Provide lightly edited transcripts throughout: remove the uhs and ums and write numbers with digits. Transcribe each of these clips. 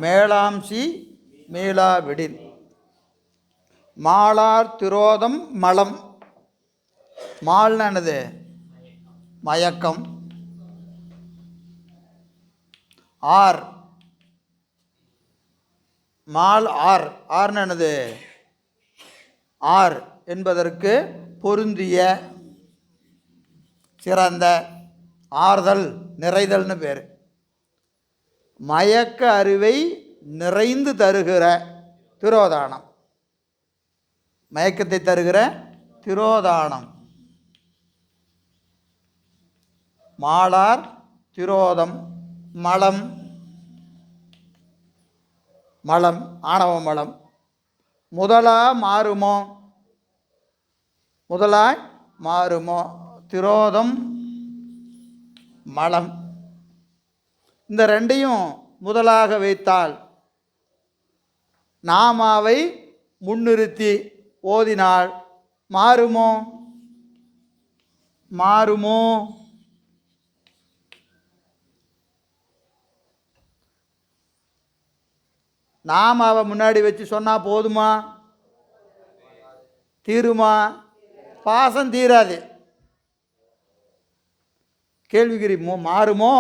மேலாம்சி மீளா விடின். மாளார் திரோதம் மலம். மால்னது மயக்கம். ஆர் மால் ஆர் ஆர்னது ஆர் என்பதற்கு பொருந்திய சிறந்த ஆறுதல் நிறைதல்னு பேர். மயக்க அறிவை நிறைந்து தருகிற திரோதானம். மயக்கத்தை தருகிற திரோதானம். மாளார் திரோதம் மலம். மலம் ஆணவ மலம். முதலா மாறுமோ. முதலாய் மாறுமோ. திரோதம் மலம். இந்த ரெண்டையும் முதலாக வைத்தால் நாமாவை முன்னிறுத்தி ஓதினால் மாறுமோ. மாறுமோ. நாமாவை முன்னாடி வச்சு சொன்னால் போதுமா? தீருமா? பாசம் தீராது. கேள்விக்குறி. மாறுமோ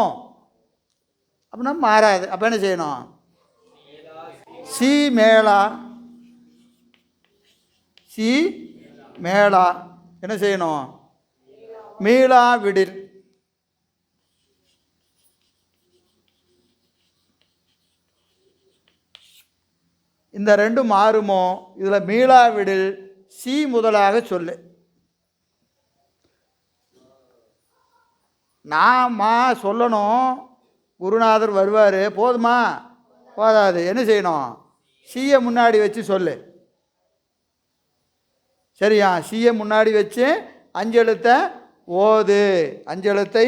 அப்படின்னா மாறாது. அப்போ என்ன செய்யணும்? சி மேளா. சி மேளா என்ன செய்யணும்? மீளா விடில். இந்த ரெண்டும் மாறுமோ. இதில் மீளா விடில் சி முதலாக சொல்லு. நான் சொல்லணும். குருநாதர் வருவார். போதுமா? போதாது. என்ன செய்யணும்? சீயை முன்னாடி வச்சு சொல்லு. சரியா? சீயை முன்னாடி வச்சு அஞ்செழுத்தை ஓது. அஞ்செழுத்தை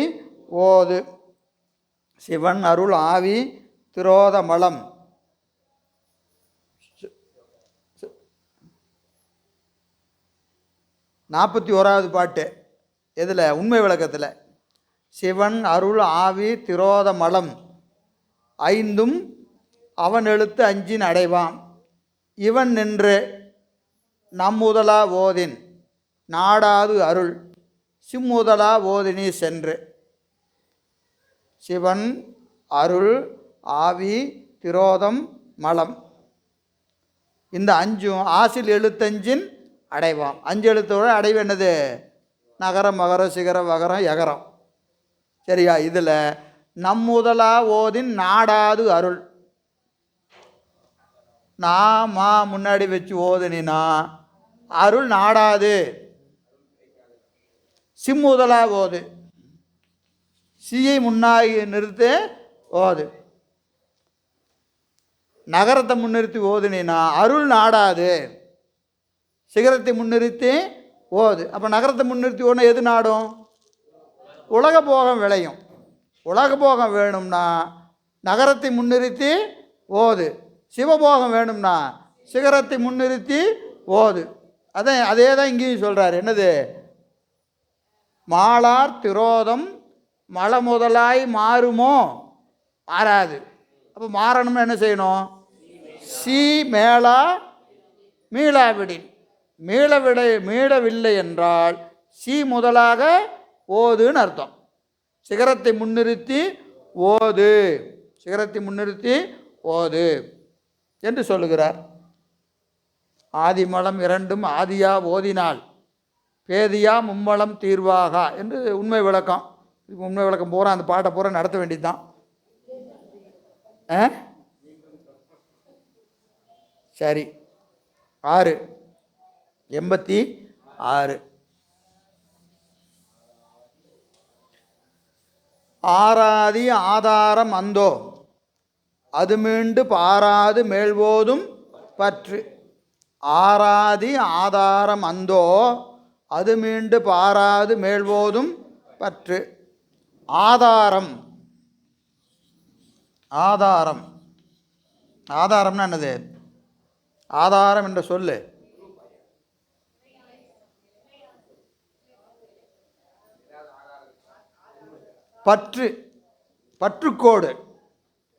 ஓது. சிவன் அருள் ஆவி திரோத மலம். 41வது பாட்டு. எதில்? உண்மை விளக்கத்தில். சிவன் அருள் ஆவி திரோத மலம் ஐந்தும் அவன் எழுத்து அஞ்சின் அடைவாம். இவன் நின்று நம்முதலா ஓதின் நாடாது அருள் சிம்முதலா ஓதினி சென்று. சிவன் அருள் ஆவி திரோதம் மலம் இந்த அஞ்சும் ஆசில் எழுத்தஞ்சின் அடைவாம். அஞ்சு எழுத்தோட அடைவு என்னது? நகரம் மகரம் சிகரம் வகரம் யகரம். சரியா? இதில் நம்முதலா ஓதின் நாடாது அருள். நான் முன்னாடி வச்சு ஓதுனா அருள் நாடாது. சிம்முதலா ஓது. சியை முன்னாடி நிறுத்து ஓது. நகரத்தை முன்னிறுத்தி ஓதுனா அருள் நாடாது. சிகரத்தை முன்னிறுத்தி ஓது. அப்போ நகரத்தை முன்னிறுத்தி ஓடுனா எது நாடும்? உலக போகம் விளையும். உலக போகம் வேணும்னா நகரத்தை முன்னிறுத்தி ஓது. சிவபோகம் வேணும்னா சிகரத்தை முன்னிறுத்தி ஓது. அதே தான் இங்கேயும் சொல்கிறார். என்னது? மாளார் திரோதம் மல முதலாய் மாறுமோ. மாறாது. அப்போ மாறணும்னு என்ன செய்யணும்? சி மேளா மீளாவிடின். மீளவில்லை என்றால் சி முதலாக ஓதுன்னு அர்த்தம். சிகரத்தை முன்னிறுத்தி ஓது. சிகரத்தை முன்னிறுத்தி ஓது என்று சொல்லுகிறார். ஆதிமலம் இரண்டும் ஆதியா ஓதினால் பேதியா மும்மலம் தீர்வாகா என்று உண்மை விளக்கம். உண்மை விளக்கம் பூரா அந்த பாட்டை பூரா நடத்த வேண்டியது தான். சரி. 6 86. ஆராதி ஆதாரம் அந்தோ அது மீண்டு பாராது மேல்வோதும் பற்று. ஆராதி ஆதாரம் அந்தோ அது மீண்டு பாராது மேல்வோதும் பற்று. ஆதாரம். ஆதாரம். ஆதாரம்னா என்னது? ஆதாரம் என்ற சொல்லு பற்று. பற்றுக்கோடு.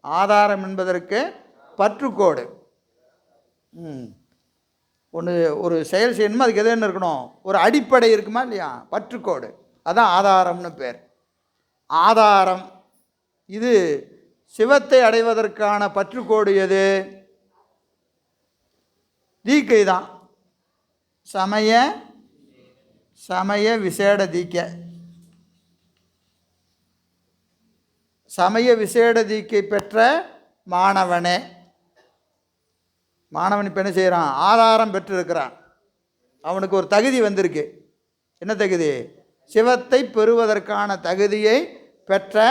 ஆதாரம் என்பதற்கு பற்றுக்கோடு. ஒன்று ஒரு செயல் செய்யணுமோ அதுக்கு எது என்ன இருக்கணும்? ஒரு அடிப்படை இருக்குமா இல்லையா? பற்றுக்கோடு, அதான் ஆதாரம்னு பேர். ஆதாரம் இது சிவத்தை அடைவதற்கான பற்றுக்கோடு எது? தீக்கை தான். சமய சமய விசேட தீக்கை. சமய விசேட தீக்கை பெற்ற மாணவனே, மாணவன் இப்போ என்ன செய்கிறான்? ஆதாரம் பெற்றிருக்கிறான். அவனுக்கு ஒரு தகுதி வந்திருக்கு. என்ன தகுதி? சிவத்தை பெறுவதற்கான தகுதியை பெற்ற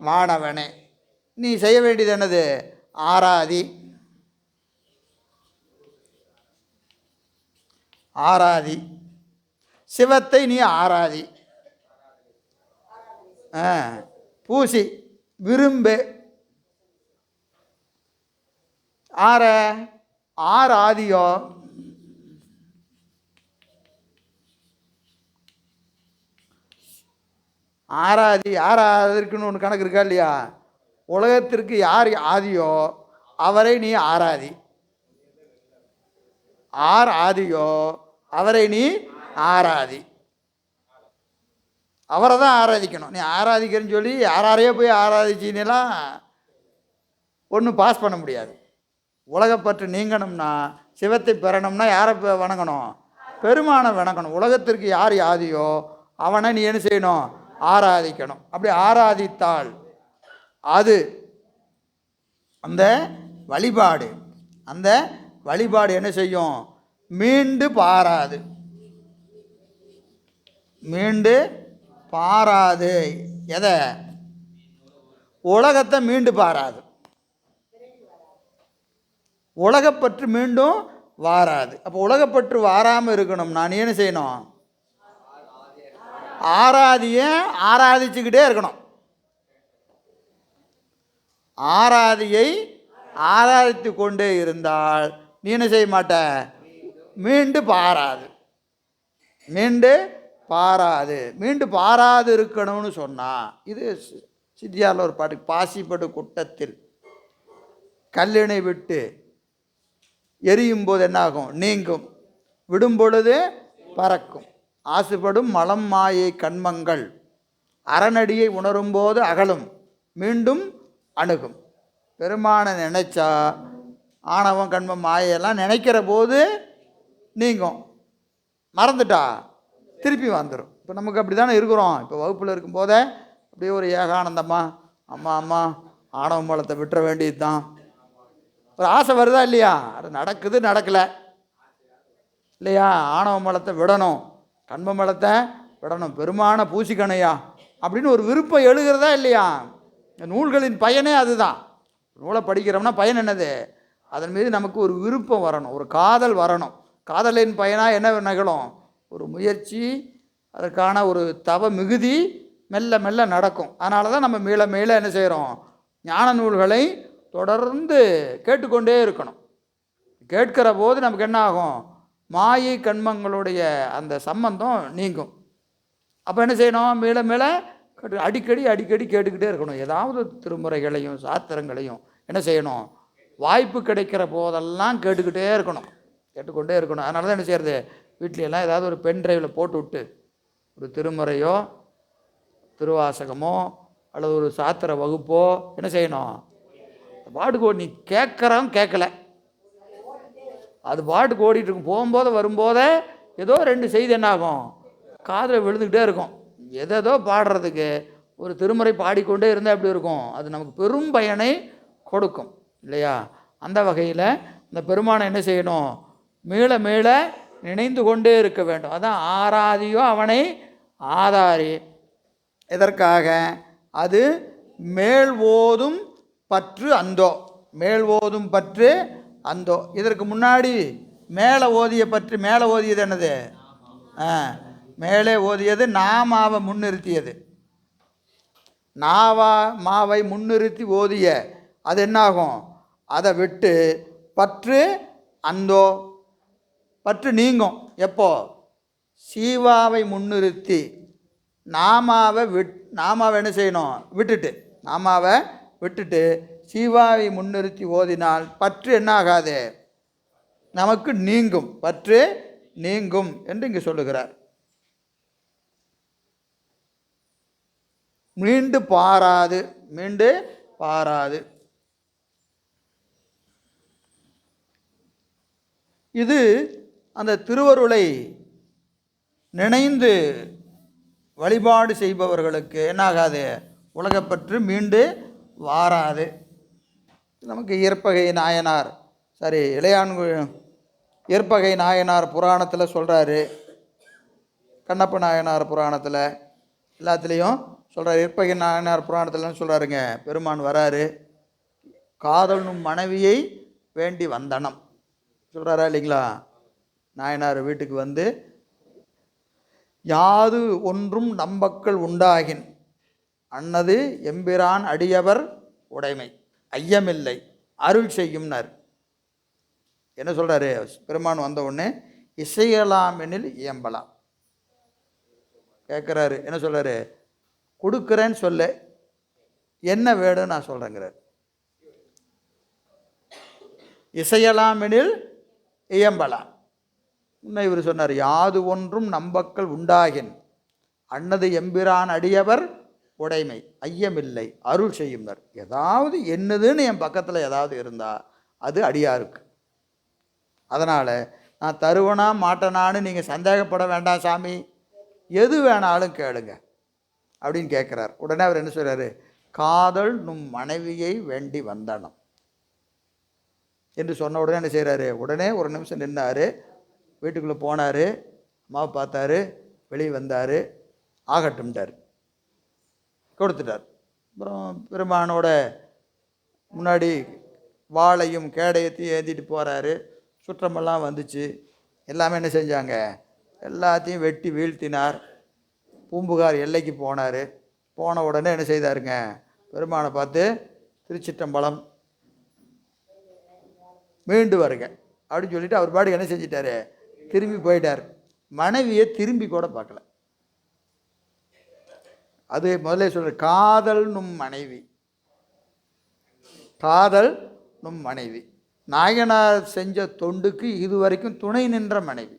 மாணவனே, நீ செய்ய வேண்டியது என்னது? ஆராதி. ஆராதி சிவத்தை நீ ஆராதி. பூசி விரும்பு. ஆராதியோ ஆராதி. ஆராதற்குன்னு ஒன்று கணக்கு இருக்கா இல்லையா? உலகத்திற்கு யார் ஆதியோ அவரை நீ ஆராதி. ஆதியோ அவரை நீ ஆராதி. அவரை தான் ஆராதிக்கணும். நீ ஆராதிக்கிறன்னு சொல்லி யாரையோ போய் ஆராதிச்சின்னெல்லாம் ஒன்றும் பாஸ் பண்ண முடியாது. உலகப்பற்று நீங்கணும்னா, சிவத்தை பெறணும்னா யாரை வணங்கணும்? பெருமானை வணங்கணும். உலகத்திற்கு யார் ஆதியோ அவனை நீ என்ன செய்யணும்? ஆராதிக்கணும். அப்படி ஆராதித்தால் அது அந்த வழிபாடு, அந்த வழிபாடு என்ன செய்யும்? மீண்டு பாராது. மீண்டு பாராது. எதை? உலகத்தை மீண்டு பாராது. உலகப்பற்று மீண்டும் வாராது. அப்போ உலகப்பற்று வாராமல் இருக்கணும்னா நீ என்ன செய்யணும்? ஆராதிச்சுக்கிட்டே இருக்கணும். ஆராதியை ஆராதித்து கொண்டே இருந்தால் நீ என்ன செய்ய மாட்ட? மீண்டு பாராது. மீண்டு பாராது. மீண்டு பாராது இருக்கணும்னு சொன்னால், இது சித்தியாரில் ஒரு பாட்டு, பாசிப்படு குட்டத்தில் கல்லினை விட்டு எரியும் போது என்னாகும்? நீங்கும். விடும் பொழுது பறக்கும். ஆசுபடும் மலம் மாயை கண்மங்கள் அறநடியை உணரும் போது அகலும், மீண்டும் அணுகும். பெருமானை நினைச்சா ஆணவம் கண்மம் மாயெல்லாம் நினைக்கிற போது நீங்கும். மறந்துட்டா திருப்பி வந்துடும். இப்போ நமக்கு அப்படி தானே இருக்கிறோம். இப்போ வகுப்பில் இருக்கும்போதே அப்படியே ஒரு ஏகானந்தம்மா, அம்மா அம்மா ஆணவ மலத்தை விட்டுற வேண்டியது தான். ஒரு ஆசை வருதா இல்லையா? அது நடக்குது, நடக்கலை இல்லையா? ஆணவ மலத்தை விடணும், கண்ம மலத்தை விடணும், பெருமான பூசிக்கணையா அப்படின்னு ஒரு விருப்பம் எழுகிறதா இல்லையா? நூல்களின் பயனே அதுதான். நூலை படிக்கிறோம்னா பயன் என்னது? அதன் மீது நமக்கு ஒரு விருப்பம் வரணும், ஒரு காதல் வரணும். காதலின் பயனாக என்ன நிகழும்? ஒரு முயற்சி, அதற்கான ஒரு தவ மிகுதி மெல்ல மெல்ல நடக்கும். அதனால தான் நம்ம மேலே மேலே என்ன செய்கிறோம்? ஞான நூல்களை தொடர்ந்து கேட்டுக்கொண்டே இருக்கணும். கேட்கிற போது நமக்கு என்ன ஆகும்? மாயை கண்மங்களுடைய அந்த சம்பந்தம் நீங்கும். அப்போ என்ன செய்யணும்? மேலே மேலே அடிக்கடி கேட்டுக்கிட்டே இருக்கணும். ஏதாவது திருமுறைகளையும் சாத்திரங்களையும் என்ன செய்யணும்? வாய்ப்பு கிடைக்கிற போதெல்லாம் கேட்டுக்கிட்டே இருக்கணும், கேட்டுக்கொண்டே இருக்கணும். அதனால தான் என்ன செய்யறது? வீட்லையெல்லாம் ஏதாவது ஒரு பென் டிரைவில் போட்டு விட்டு ஒரு திருமுறையோ திருவாசகமோ அல்லது ஒரு சாத்திர வகுப்போ என்ன செய்யணும்? பாட்டுக்கு நீ கேட்குறோம் கேட்கல, அது பாட்டுக்கு ஓடிட்டு இருக்கும். போகும்போது வரும்போதே ஏதோ ரெண்டு செய்தி என்னாகும்? காதில் விழுந்துக்கிட்டே இருக்கும். எதோ பாடுறதுக்கு ஒரு திருமுறை பாடிக்கொண்டே இருந்தால் எப்படி இருக்கும்? அது நமக்கு பெரும் பயனை கொடுக்கும் இல்லையா? அந்த வகையில் இந்த பெருமானை என்ன செய்யணும்? மீள மீள நினைந்து கொண்டே இருக்க வேண்டும். அதான் ஆராதியோ அவனை ஆதாரி. எதற்காக? அது மேல் ஓதும் பற்று அந்தோ. மேல் ஓதும் பற்று அந்தோ. இதற்கு முன்னாடி மேலே ஓதிய பற்று. மேலே ஓதியது என்னது? மேலே ஓதியது நாமாவை முன்னிறுத்தியது. மாவை முன்னிறுத்தி ஓதிய அது என்னாகும்? அதை விட்டு பற்று அந்தோ, பற்று நீங்கும். எப்போ? சீவாவை முன்னிறுத்தி நாமாவை என்ன செய்யணும்? நாமாவை விட்டுட்டு சீவாவை முன்னிறுத்தி ஓதினால் பற்று என்ன ஆகாது, நமக்கு நீங்கும், பற்று நீங்கும் என்று இங்கு சொல்லுகிறார். மீண்டு பாராது, மீண்டு பாராது. இது அந்த திருவருளை நினைந்து வழிபாடு செய்பவர்களுக்கு என்னாகாது, உலகப்பற்று மீண்டு வாராது. நமக்கு இயற்பகை நாயனார் இயற்பகை நாயனார் புராணத்தில் சொல்கிறாரு, கண்ணப்ப நாயனார் புராணத்தில் எல்லாத்துலேயும் சொல்கிறார். இயற்பகை நாயனார் புராணத்தில் சொல்கிறாருங்க, பெருமான் வராரு, காதலும் மனைவியை வேண்டி வந்தனம் சொல்கிறாரா இல்லைங்களா? நாயனார் வீட்டுக்கு வந்து, யாது ஒன்றும் நம்பக்கள் உண்டாகின் அன்னது எம்பிரான் அடியவர் உடைமை ஐயமில்லை அருள் செய்யும்னார். என்ன சொல்கிறாரு? பெருமான் வந்த உடனே இசையலாம் எனில் இயம்பலாம் கேட்குறாரு. என்ன சொல்கிறாரு? கொடுக்குறேன்னு சொல்ல, என்ன வேணும்னு நான் சொல்கிறேங்கிறார். இசையலாம் எனில் இயம்பலாம். இன்னும் இவர் சொன்னார், யாது ஒன்றும் நம்பக்கள் உண்டாகின் அன்னது எம்பிரான் அடியவர் உடைமை ஐயமில்லை அருள் செய்யும்னர். ஏதாவது என்னதுன்னு என் பக்கத்தில் ஏதாவது இருந்தால் அது அடியாருக்கு. அதனால் நான் தருவனா மாட்டனான்னு நீங்கள் சந்தேகப்பட வேண்டாம் சாமி, எது வேணாலும் கேளுங்க அப்படின்னு கேட்குறார். உடனே அவர் என்ன சொல்கிறாரு? காதல் நும் மனைவியை வேண்டி வந்தனம் என்று சொன்ன உடனே என்ன செய்கிறாரு? உடனே ஒரு நிமிஷம் நின்னார், வீட்டுக்குள்ளே போனார், அம்மாவை பார்த்தாரு, வெளியே வந்தார், ஆகட்டும்ட்டார், கொடுத்துட்டார். அப்புறம் பெருமானோட முன்னாடி வாளையும் கேடயத்தையும் ஏந்திட்டு போகிறாரு. சுற்றமெல்லாம் வந்துச்சு, எல்லாமே என்ன செஞ்சாங்க? எல்லாத்தையும் வெட்டி வீழ்த்தினார். பூம்புகார் எல்லைக்கு போனார். போன உடனே என்ன செய்தாருங்க? பெருமானை பார்த்து திருச்சிற்றம்பலம் மீண்டு வருங்க அப்படின்னு சொல்லிட்டு அவர் பாட்டுக்கு என்ன செஞ்சிட்டாரு? திரும்பி போயிட்டார். மனைவியை திரும்பி கூட பார்க்கல. அது முதல்ல சொல்ற காதல் நும் மனைவி, காதல் நும் மனைவி. நாயனார் செஞ்ச தொண்டுக்கு இதுவரைக்கும் துணை நின்ற மனைவி.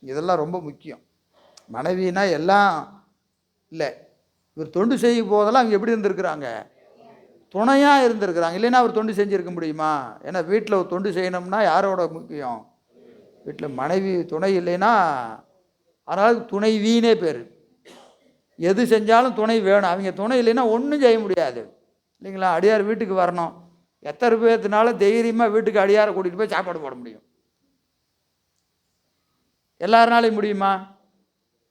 இதெல்லாம் ரொம்ப முக்கியம். மனைவினா எல்லாம் இல்லை, இவர் தொண்டு செய்யும் போதெல்லாம் அவங்க எப்படி இருந்திருக்கிறாங்க? துணையாக இருந்திருக்கிறாங்க. இல்லைன்னா அவர் தொண்டு செஞ்சுருக்க முடியுமா? ஏன்னா வீட்டில் ஒரு தொண்டு செய்யணும்னா யாரோட முக்கியம்? வீட்டில் மனைவி துணை இல்லைன்னா, அதனால் துணைவினே பேர். எது செஞ்சாலும் துணை வேணும். அவங்க துணை இல்லைன்னா ஒன்றும் செய்ய முடியாது இல்லைங்களா? அடியார் வீட்டுக்கு வரணும், எத்தனை பேர்த்தினால தைரியமாக வீட்டுக்கு அடியாரை கூட்டிகிட்டு போய் சாப்பாடு போட முடியும்? எல்லாருனாலையும் முடியுமா?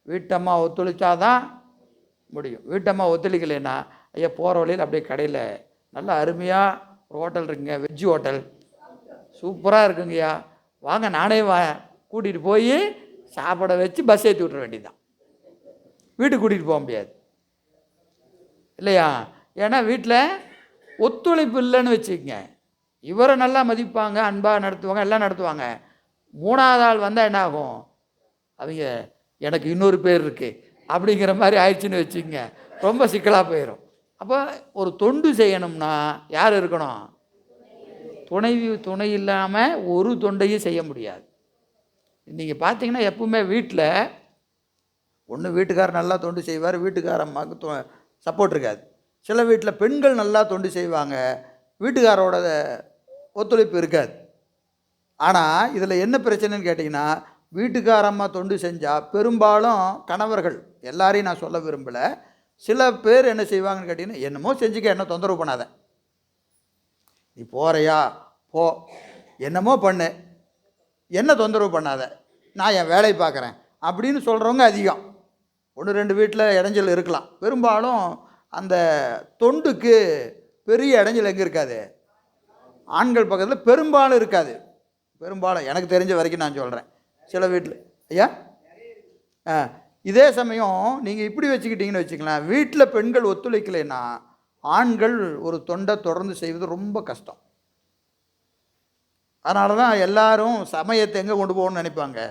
வீட்டம்மா ஒத்துழைச்சாதான் முடியும். வீட்டம்மா ஒத்துழைக்கலைன்னா, ஐயா போகிற வழியில் அப்படியே கடையில் நல்லா அருமையாக ஒரு ஹோட்டல் இருக்குங்க, வெஜ்ஜு ஹோட்டல் சூப்பராக இருக்குங்கய்யா, வாங்க நானே கூட்டிகிட்டு போய் சாப்பாடை வச்சு பஸ் ஏற்றி விட்ற வேண்டியதுதான். வீட்டுக்கு கூட்டிகிட்டு போக முடியாது இல்லையா? ஏன்னா வீட்டில் ஒத்துழைப்பு இல்லைன்னு வச்சுக்கோங்க. இவரை நல்லா மதிப்பாங்க, அன்பாக நடத்துவாங்க, எல்லாம் நடத்துவாங்க. மூணாவது ஆள் வந்தால் என்ன ஆகும்? அவங்க எனக்கு இன்னொரு பேர் இருக்குது அப்படிங்கிற மாதிரி ஆயிடுச்சுன்னு வச்சுக்கோங்க, ரொம்ப சிக்கலாக போயிடும். அப்போ ஒரு தொண்டு செய்யணும்னா யார் இருக்கணும்? துணை இல்லாமல் ஒரு தொண்டையும் செய்ய முடியாது. நீங்கள் பார்த்தீங்கன்னா எப்பவுமே வீட்டில் ஒன்று வீட்டுக்காரர் நல்லா தொண்டு செய்வார், வீட்டுக்கார அம்மாவுக்கு சப்போர்ட் இருக்காது. சில வீட்டில் பெண்கள் நல்லா தொண்டு செய்வாங்க, வீட்டுக்காரோட ஒத்துழைப்பு இருக்காது. ஆனால் இதில் என்ன பிரச்சனைன்னு கேட்டிங்கன்னா, வீட்டுக்காரம்மா தொண்டு செஞ்சால் பெரும்பாலும் கணவர்கள், எல்லாரையும் நான் சொல்ல விரும்பலை, சில பேர் என்ன செய்வாங்கன்னு கேட்டிங்கன்னா, என்னமோ செஞ்சுக்க, என்ன தொந்தரவு பண்ணாத, நீ போகிறையா போ, என்னமோ பண்ணு, என்ன தொந்தரவு பண்ணாத, நான் என் வேலையை பார்க்குறேன் அப்படின்னு சொல்கிறவங்க அதிகம். ஒன்று ரெண்டு வீட்டில் இடைஞ்சல் இருக்கலாம். பெரும்பாலும் அந்த தொண்டுக்கு பெரிய இடைஞ்சல் எங்கே இருக்காது? ஆண்கள் பக்கத்தில் பெரும்பாலும் இருக்காது. பெரும்பாலும் எனக்கு தெரிஞ்ச வரைக்கும் நான் சொல்கிறேன். சில வீட்டில் ஐயா இதே சமயம் நீங்கள் இப்படி வச்சுக்கிட்டிங்கன்னு வச்சுக்கலாம், வீட்டில் பெண்கள் ஒத்துழைக்கலைன்னா ஆண்கள் ஒரு தொண்டை தொடர்ந்து செய்வது ரொம்ப கஷ்டம். அதனால தான் எல்லாரும் சமயத்தை எங்கே கொண்டு போகணும்னு நினைப்பாங்க?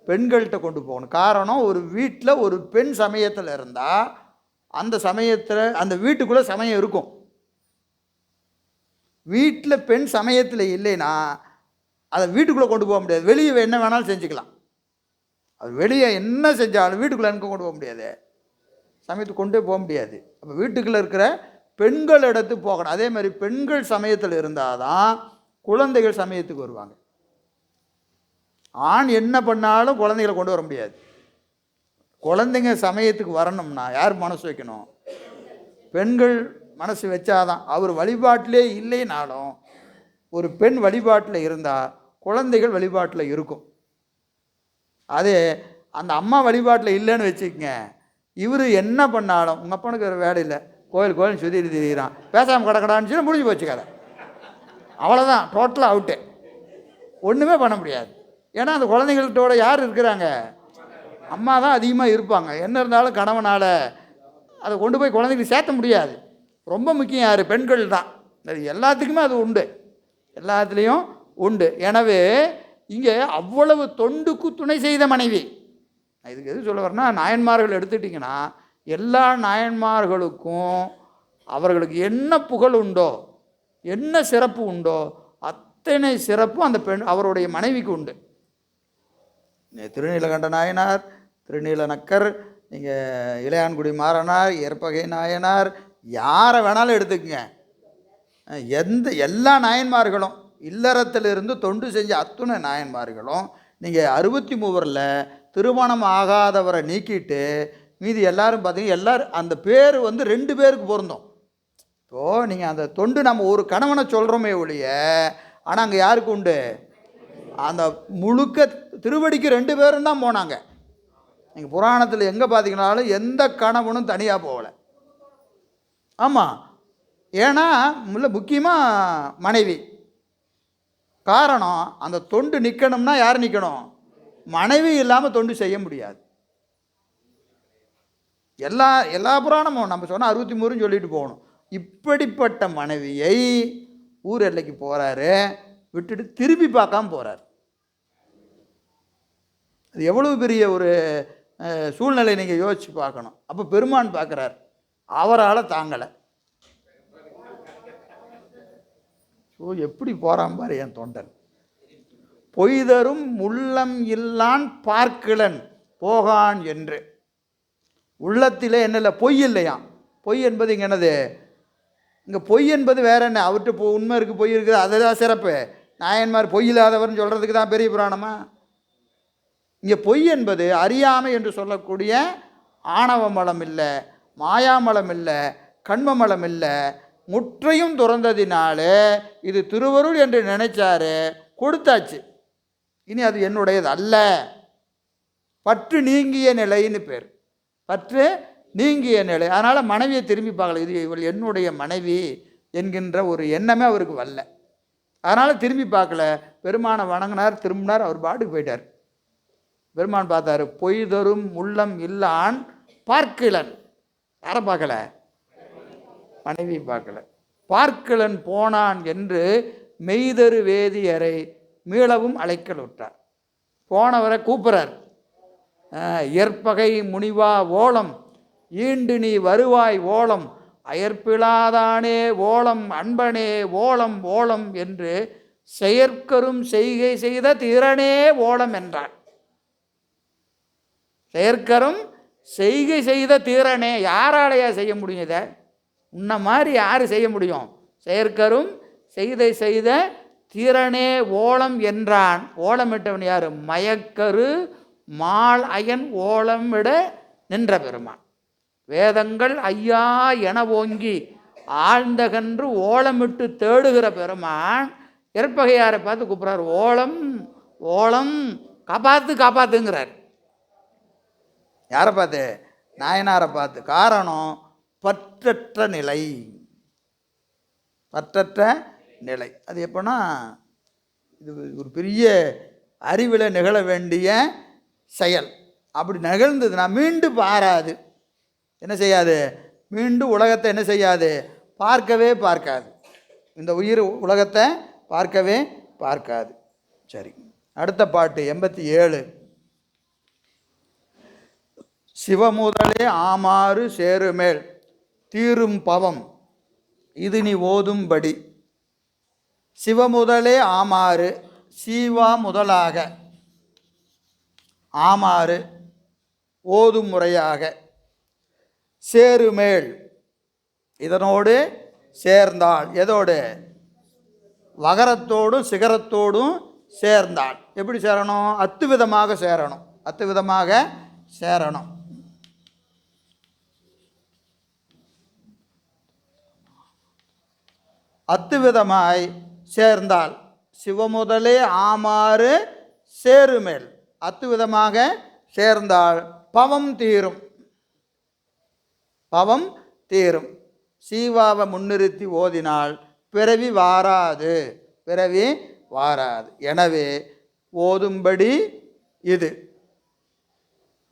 பெண்கள்கிட்ட கொண்டு போகணும். காரணம், ஒரு வீட்டில் ஒரு பெண் சமயத்தில் இருந்தால் அந்த சமயத்தில் அந்த வீட்டுக்குள்ளே சமயம் இருக்கும். வீட்டில் பெண் சமயத்தில் இல்லைன்னா அதை வீட்டுக்குள்ளே கொண்டு போக முடியாது. வெளியே என்ன வேணாலும் செஞ்சுக்கலாம். அது வெளியே என்ன செஞ்சாலும் வீட்டுக்குள்ளே எனக்கு கொண்டு போக முடியாது, சமயத்துக்கு கொண்டே போக முடியாது. அப்போ வீட்டுக்குள்ளே இருக்கிற பெண்கள் இடத்துக்கு போகணும். அதே மாதிரி பெண்கள் சமயத்தில் இருந்தால் தான் குழந்தைகள் சமயத்துக்கு வருவாங்க. ஆண் என்ன பண்ணாலும் குழந்தைகளை கொண்டு வர முடியாது. குழந்தைங்க சமயத்துக்கு வரணும்னா யார் மனசு வைக்கணும்? பெண்கள் மனசு வச்சாதான். அவர் வழிபாட்டிலே இல்லைனாலும் ஒரு பெண் வழிபாட்டில் இருந்தால் குழந்தைகள் வழிபாட்டில் இருக்கும். அதே அந்த அம்மா வழிபாட்டில் இல்லைன்னு வச்சுக்கோங்க, இவர் என்ன பண்ணாலும் உங்கள் அப்பனுக்கு வேறு வேலை இல்லை, கோயில் கோயில் சுற்றிட்டு திரிகிறான், பேசாமல் கிடக்கடான்னு சொல்லி முடிஞ்சு போச்சு கதை. அவ்வளோதான், டோட்டலாக அவுட்டு. ஒன்றுமே பண்ண முடியாது. ஏன்னா அந்த குழந்தைங்கள்ட்டோட யார் இருக்கிறாங்க? அம்மா தான் அதிகமாக இருப்பாங்க. என்ன இருந்தாலும் கணவனால் அதை கொண்டு போய் குழந்தைங்களுக்கு சேர்த்த முடியாது. ரொம்ப முக்கியம் யார்? பெண்கள் தான். அது எல்லாத்துக்குமே அது உண்டு, எல்லாத்துலேயும் உண்டு. எனவே இங்கே அவ்வளவு தொண்டுக்கு துணை செய்த மனைவி. இதுக்கு எது சொல்ல வரேன்னா, நாயன்மார்கள் எடுத்துட்டிங்கன்னா எல்லா நாயன்மார்களுக்கும் அவர்களுக்கு என்ன புகழ் உண்டோ, என்ன சிறப்பு உண்டோ, அத்தனை சிறப்பும் அந்த பெண் அவருடைய மனைவிக்கு உண்டு. திருநீலகண்ட நாயனார், திருநீலநக்கர், நீங்கள் இளையான்குடி மாறனார், ஏற்பகை நாயனார், யாரை வேணாலும் எடுத்துக்கங்க. எல்லா நாயன்மார்களும் இல்லறத்திலிருந்து தொண்டு செஞ்ச அத்துணை நாயன்மார்களும் நீங்கள் 63 திருமணம் ஆகாதவரை நீக்கிட்டு மீதி எல்லாரும் பார்த்தீங்கன்னா எல்லோரும் அந்த பேர் 2 பேருக்கு பொருந்தும். ஸோ நீங்கள் அந்த தொண்டு நம்ம ஒரு கணவனை சொல்கிறோமே ஒழிய, ஆனால் அங்கே யாருக்கு உண்டு? அந்த முழுக்க திருவடிக்கு 2 பேரும் தான் போனாங்க. நீங்கள் புராணத்தில் எங்கே பார்த்தீங்கன்னாலும் எந்த கணவனும் தனியாக போகலை. ஆமாம், ஏன்னா முக்கியமாக மனைவி. காரணம், அந்த தொண்டு நிற்கணும்னா யார் நிற்கணும்? மனைவி இல்லாமல் தொண்டு செய்ய முடியாது. எல்லா புராணமும் நம்ம சொன்னால் 63 சொல்லிட்டு போகணும். இப்படிப்பட்ட மனைவியை ஊர் எல்லைக்கு போகிறாரு, விட்டுட்டு திரும்பி பார்க்காம போகிறார். அது எவ்வளவு பெரிய ஒரு சூழ்நிலை நீங்கள் யோசித்து பார்க்கணும். அப்போ பெருமான் பார்க்குறார், அவரால் தாங்கலை. ஸோ எப்படி போகிறான் பாரு என் தொண்டன். பொய்தரும் உள்ளம் இல்லான் பார்க்கிலன் போகான் என்று. உள்ளத்திலே என்ன பொய் இல்லையாம். பொய் என்பது இங்கே என்னது? இங்கே பொய் என்பது வேற என்ன? அவர்கிட்ட உண்மை இருக்குது, பொய் இருக்குது, அதுதான் சிறப்பு. நாயன்மார் பொய் இல்லாதவர்னு சொல்கிறதுக்கு தான் பெரிய புராணமா? இங்கே பொய் என்பது அறியாமை என்று சொல்லக்கூடிய ஆணவ மலம் இல்லை, மாயாமலம் இல்லை, கண்மமலம் இல்லை, முற்றையும் துறந்ததினாலே இது திருவருள் என்று நினைச்சாரு, கொடுத்தாச்சு. இனி அது என்னுடையது அல்ல. பற்று நீங்கிய நிலைன்னு பேர். பற்று நீங்கிய நிலை. அதனால் மனைவியை திரும்பி பார்க்கல. இது இவள் என்னுடைய மனைவி என்கின்ற ஒரு எண்ணமே அவருக்கு வரல. அதனால் திரும்பி பார்க்கல. பெருமானை வணங்கினார், திரும்பினார், அவர் பாட்டுக்கு போயிட்டார். பெருமான் பார்த்தாரு, பொய்தரும் உள்ளம் இல்லான் பார்க்கிலன். யாரை பார்க்கல? மனைவி பார்க்கல. பார்க்கிலன் போனான் என்று மெய்தரு வேதியரை மீளவும் அழைக்கல் விட்டார். போனவரை கூப்பிட்றார், ஏற்பகை முனிவா ஓலம் ஈண்டு நீ வருவாய் ஓலம் அயற்பிலாதானே ஓலம் அன்பனே ஓலம் ஓலம் என்று செயற்கரும் செய்கை செய்த திறனே ஓலம் என்றார். செயற்கரும் செய்கை செய்த தீரனே. யாராலையா செய்ய முடியும் இதை? உன்ன மாதிரி யார் செய்ய முடியும்? செயற்கரும் செய்த தீரனே ஓலம் என்றான். ஓலமிட்டவன் யார்? மயக்கரு மால் அயன் ஓலமிட நின்ற பெருமான். வேதங்கள் ஐயா என ஓங்கி ஆழ்ந்தகன்று ஓலமிட்டு தேடுகிற பெருமான் ஏற்பகையாரை பார்த்து கூப்பிட்றார், ஓலம் ஓலம் காப்பாற்று காப்பாற்றுங்கிறார். யாரை பார்த்து? நாயனாரை பார்த்து. காரணம், பற்றற்ற நிலை. பற்றற்ற நிலை. அது எப்போனா, இது ஒரு பெரிய அறிவில் நிகழ வேண்டிய செயல். அப்படி நிகழ்ந்ததுன்னா மீண்டும் பாராது. என்ன செய்யாது? மீண்டும் உலகத்தை என்ன செய்யாது? பார்க்கவே பார்க்காது. இந்த உயிர் உலகத்தை பார்க்கவே பார்க்காது. சரி, அடுத்த பாட்டு 87. சிவமுதலே ஆமாறு சேருமேல் தீரும் பவம் இது நீ ஓதும்படி. சிவமுதலே ஆமாறு, சீவா முதலாக ஆமாறு ஓதும் முறையாக, சேருமேல் இதனோடு சேர்ந்தாள், எதோடு? வகரத்தோடும் சிகரத்தோடும் சேர்ந்தாள். எப்படி சேரணும்? அத்துவிதமாக சேரணும், அத்துவிதமாக சேரணும். அத்துவிதமாய் சேர்ந்தாள். சிவமுதலே ஆமாறு சேருமேல், அத்துவிதமாக சேர்ந்தாள். பவம் தீரும், பவம் தீரும். சீவாவை முன்னிறுத்தி ஓதினால் பிறவி வாராது, பிறவி வாராது. எனவே ஓதும்படி இது.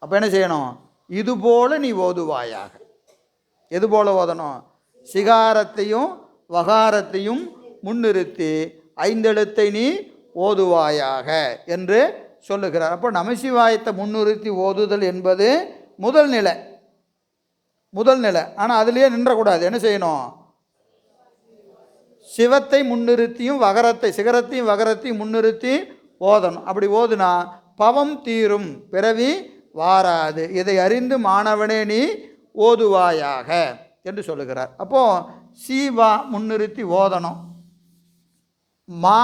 அப்போ என்ன செய்யணும்? இதுபோல நீ ஓதுவாயாக. எது போல ஓதணும்? சிகாரத்தையும் வகாரத்தையும் முன்னிறுத்தி ஐந்தெழுத்தை நீ ஓதுவாயாக என்று சொல்லுகிறார். அப்போ நமசிவாயத்தை முன்னிறுத்தி ஓதுதல் என்பது முதல் நிலை, முதல் நிலை. ஆனால் அதுலேயே நின்றக்கூடாது. என்ன செய்யணும்? சிவத்தை முன்னிறுத்தியும் வகரத்தை, சிகரத்தையும் வகரத்தையும் முன்னிறுத்தி ஓதணும். அப்படி ஓதுனா பவம் தீரும், பிறவி வாராது. இதை அறிந்து மாணவனே நீ ஓதுவாயாக என்று சொல்லுகிறார். அப்போது சீவா முன்னிறுத்தி ஓதணும். மா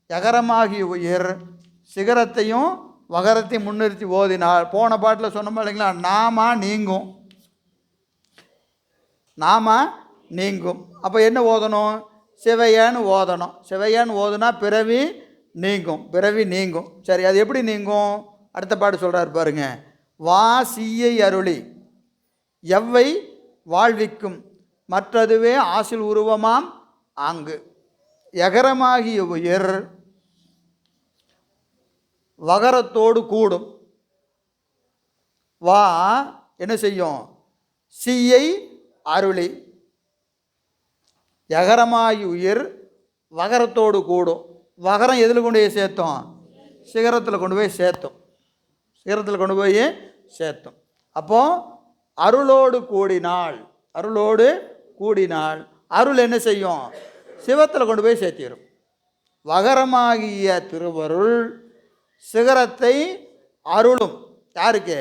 யகரமாகிய உயிர் சிகரத்தையும் வகரத்தையும் முன்னிறுத்தி ஓதினால், போன பாட்டில் சொன்னோம் இல்லைங்களா, நாமா நீங்கும், நாமா நீங்கும். அப்போ என்ன ஓதணும்? சிவையன்னு ஓதணும். சிவையன்னு ஓதுனா பிறவி நீங்கும், பிறவி நீங்கும். சரி, அது எப்படி நீங்கும்? அடுத்த பாட்டு சொல்கிறார் பாருங்க. வா சீயை அருளி எவ்வை வாழ்விக்கும் மற்றதுவே ஆசில் உருவமாம் ஆங்கு. எகரமாகிய உயிர் வகரத்தோடு கூடும். வா என்ன செய்யும்? சீயை அருளி. எகரமாகி உயிர் வகரத்தோடு கூடும். வகரம் எதில் கொண்டு போய் சேர்த்தோம்? சிகரத்தில் கொண்டு போய் சேர்த்தோம், சிகரத்தில் கொண்டு போய் சேர்த்தோம். அப்போ அருளோடு கூடினாள், அருளோடு கூடினாள். அருள் என்ன செய்யும்? சிவத்தில் கொண்டு போய் சேர்த்திடும். வகரமாகிய திருவருள் சிகரத்தை அருளும். யாருக்கு?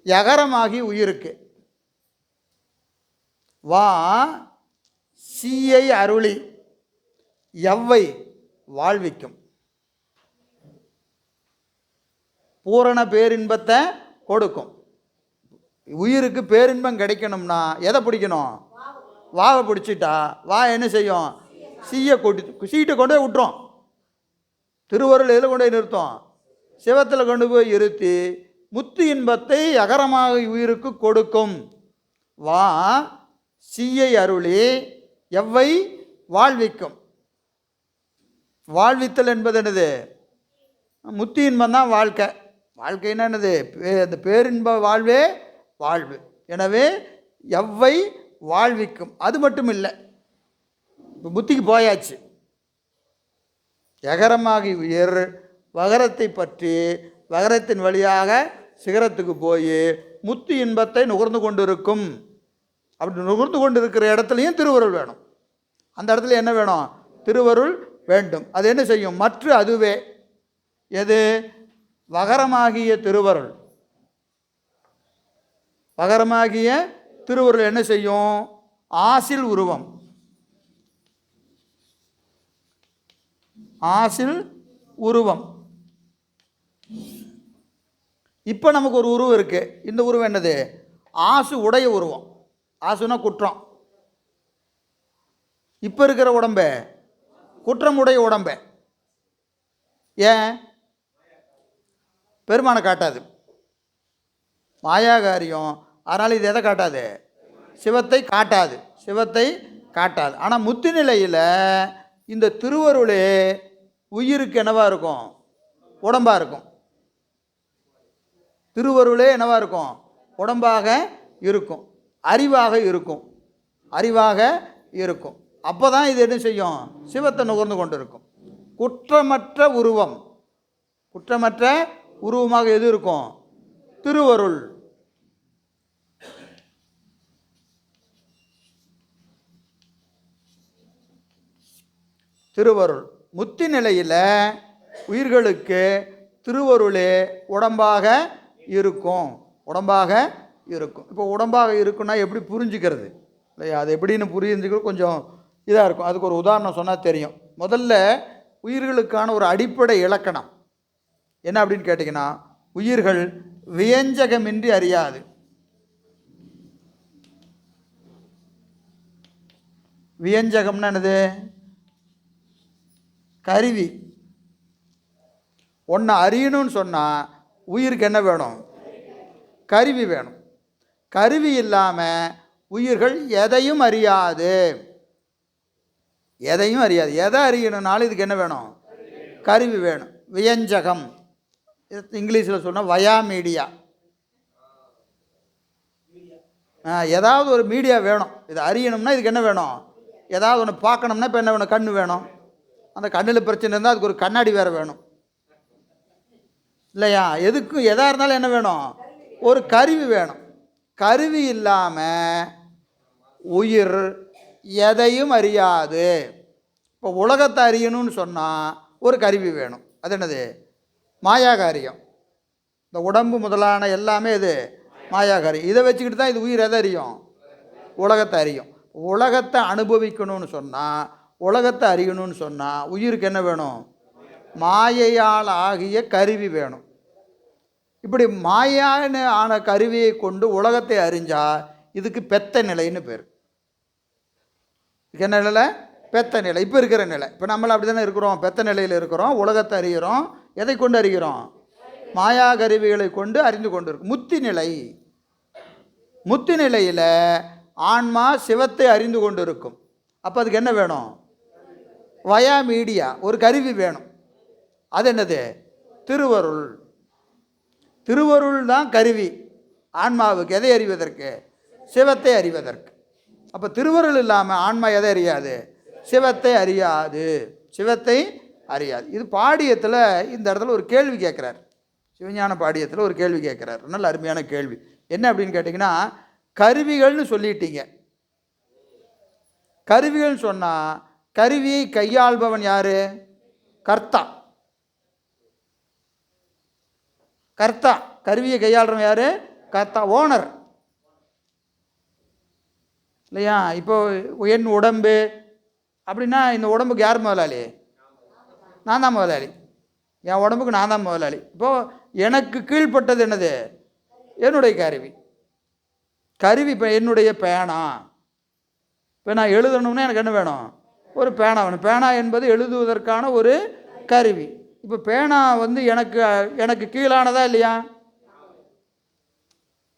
யகரமாகி உயிருக்கு. வா சீயை அருளி எவ்வை வாழ்விக்கும். பூரண பேரின்பத்தை கொடுக்கும். உயிருக்கு பேரின்பம் கிடைக்கணும்னா எதை பிடிக்கணும்? வாவை பிடிச்சிட்டா வா என்ன செய்யும்? சீயை கொட்டி சீட்டை கொண்டு போய் விட்டுரும். திருவருள் எதில் கொண்டு போய் நிறுத்தம்? சிவத்தில் கொண்டு போய் இருத்தி முத்து இன்பத்தை அகரமாக உயிருக்கு கொடுக்கும். வா சீயை அருளி எவ்வை வாழ்விக்கும். வாழ்வித்தல் என்பது என்னது? முத்தி இன்பம் தான் வாழ்க்கை. வாழ்க்கைன்னா என்னது? அந்த பேரின்ப வாழ்வே வாழ்வு. எனவே எவ்வை வாழ்விக்கும். அது மட்டும் இல்லை, இப்போ புத்திக்கு போயாச்சு. எகரமாகி உயிர் வகரத்தை பற்றி வகரத்தின் வழியாக சிகரத்துக்கு போய் முத்து இன்பத்தை நுகர்ந்து கொண்டிருக்கும். அப்படி நுகர்ந்து கொண்டு இருக்கிற இடத்துலையும் திருவருள் வேணும். அந்த இடத்துல என்ன வேணும்? திருவருள் வேண்டும். அது என்ன செய்யும்? மற்ற அதுவே எது? வகரமாகிய திருவருள். வகரமாகிய திருவருள் என்ன செய்யும்? ஆசில் உருவம். ஆசில் உருவம். இப்போ நமக்கு ஒரு உருவம் இருக்குது. இந்த உருவம் என்னது? ஆசு உடைய உருவம். ஆசுனா குற்றம். இப்போ இருக்கிற உடம்ப குற்றமுடைய உடம்ப. ஏன்? பெருமானை காட்டாது, மாயாகாரியம். அதனால் இது எதை காட்டாது? சிவத்தை காட்டாது, சிவத்தை காட்டாது. ஆனால் முத்து நிலையில் இந்த திருவருளே உயிருக்கு என்னவா இருக்கும்? உடம்பாக இருக்கும். திருவருளே என்னவா இருக்கும்? உடம்பாக இருக்கும், அறிவாக இருக்கும், அறிவாக இருக்கும். அப்போ தான் இது என்ன செய்யும்? சிவத்தை நுகர்ந்து கொண்டு இருக்கும். குற்றமற்ற உருவம். குற்றமற்ற உருவமாக எது இருக்கும்? திருவருள். திருவருள். முத்தி நிலையில் உயிர்களுக்கு திருவருளே உடம்பாக இருக்கும். உடம்பாக இருக்கும். இப்போ உடம்பாக இருக்குன்னா எப்படி புரிஞ்சுக்கிறது இல்லையா? அது எப்படின்னு புரிஞ்சுக்கிறது கொஞ்சம் இதாக இருக்கும். அதுக்கு ஒரு உதாரணம் சொன்னால் தெரியும். முதல்ல உயிர்களுக்கான ஒரு அடிப்படை இலக்கணம் என்ன அப்படின்னு கேட்டிங்கன்னா, உயிர்கள் வியஞ்சகமின்றி அறியாது. வியஞ்சகம்னா என்னது? கருவி. ஒன்று அறியணும்னு சொன்னால் உயிருக்கு என்ன வேணும்? கருவி வேணும். கருவி இல்லாமல் உயிர்கள் எதையும் அறியாது. எதையும் அறியாது. எதை அறியணும்னாலும் இதுக்கு என்ன வேணும்? கருவி வேணும். வியஞ்சகம், இங்கிலீஷில் சொன்னால் வயா மீடியா. ஏதாவது ஒரு மீடியா வேணும். இது அறியணும்னா இதுக்கு என்ன வேணும்? ஏதாவது ஒன்று பார்க்கணும்னா இப்போ என்ன வேணும்? கண்ணு வேணும். அந்த கண்ணில் பிரச்சனை இருந்தால் அதுக்கு ஒரு கண்ணாடி வேறு வேணும் இல்லையா? எதுக்கும் எதாக இருந்தாலும் என்ன வேணும்? ஒரு கருவி வேணும். கருவி இல்லாமல் உயிர் எதையும் அறியாது. இப்போ உலகத்தை அறியணும்னு சொன்னால் ஒரு கருவி வேணும். அது என்னது? மாயாகாரியம். இந்த உடம்பு முதலான எல்லாமே இது மாயாகாரியம். இதை வச்சுக்கிட்டு தான் இது உயிர் எதை அறியும்? உலகத்தை அறியும். உலகத்தை அனுபவிக்கணும்னு சொன்னால், உலகத்தை அறியணும்னு சொன்னால் உயிருக்கு என்ன வேணும்? மாயையால் ஆகிய கருவி வேணும். இப்படி மாயான ஆன கருவியை கொண்டு உலகத்தை அறிஞ்சால் இதுக்கு பெத்த நிலைன்னு பேர். இதுக்கு என்ன நிலை? பெத்த நிலை. இப்போ இருக்கிற நிலை. இப்போ நம்மள அப்படி தானே இருக்கிறோம். பெத்த நிலையில் இருக்கிறோம். உலகத்தை அறிகிறோம். எதை கொண்டு அறிகிறோம்? மாயா கருவிகளை கொண்டு அறிந்து கொண்டு இருக்கும். முத்தி நிலை. முத்தி நிலையில் ஆன்மா சிவத்தை அறிந்து கொண்டு இருக்கும். அப்போ அதுக்கு என்ன வேணும்? வயா மீடியா, ஒரு கருவி வேணும். அது என்னது? திருவருள். திருவருள் தான் கருவி ஆன்மாவுக்கு. எதை அறிவதற்கு? சிவத்தை அறிவதற்கு. அப்போ திருவருள் இல்லாமல் ஆன்மா எதை அறியாது? சிவத்தை அறியாது. சிவத்தை அறியாது. இது பாடியத்தில் இந்த இடத்துல ஒரு கேள்வி கேட்குறார். சிவஞான பாடியத்தில் ஒரு கேள்வி கேட்குறார். நல்ல அருமையான கேள்வி. என்ன அப்படின்னு கேட்டிங்கன்னா, கருவிகள்னு சொல்லிட்டீங்க. கருவிகள்னு சொன்னால் கருவியை கையாள்பவன் யார்? கர்த்தா. கர்த்தா. கருவியை கையாளுறவன் யார்? கர்த்தா, ஓனர் இல்லையா? இப்போ என் உடம்பு அப்படின்னா இந்த உடம்புக்கு யார் முதலாளி? நான் தான் முதலாளி. என் உடம்புக்கு நான் தான் முதலாளி. இப்போது எனக்கு கீழ்ப்பட்டது என்னது? என்னுடைய கருவி. கருவி இப்போ என்னுடைய பேனா. இப்போ நான் எழுதணும்னா எனக்கு என்ன வேணும்? ஒரு பேனா வேணும். பேனா என்பது எழுதுவதற்கான ஒரு கருவி. இப்போ பேனா வந்து எனக்கு கீழானதா இல்லையா?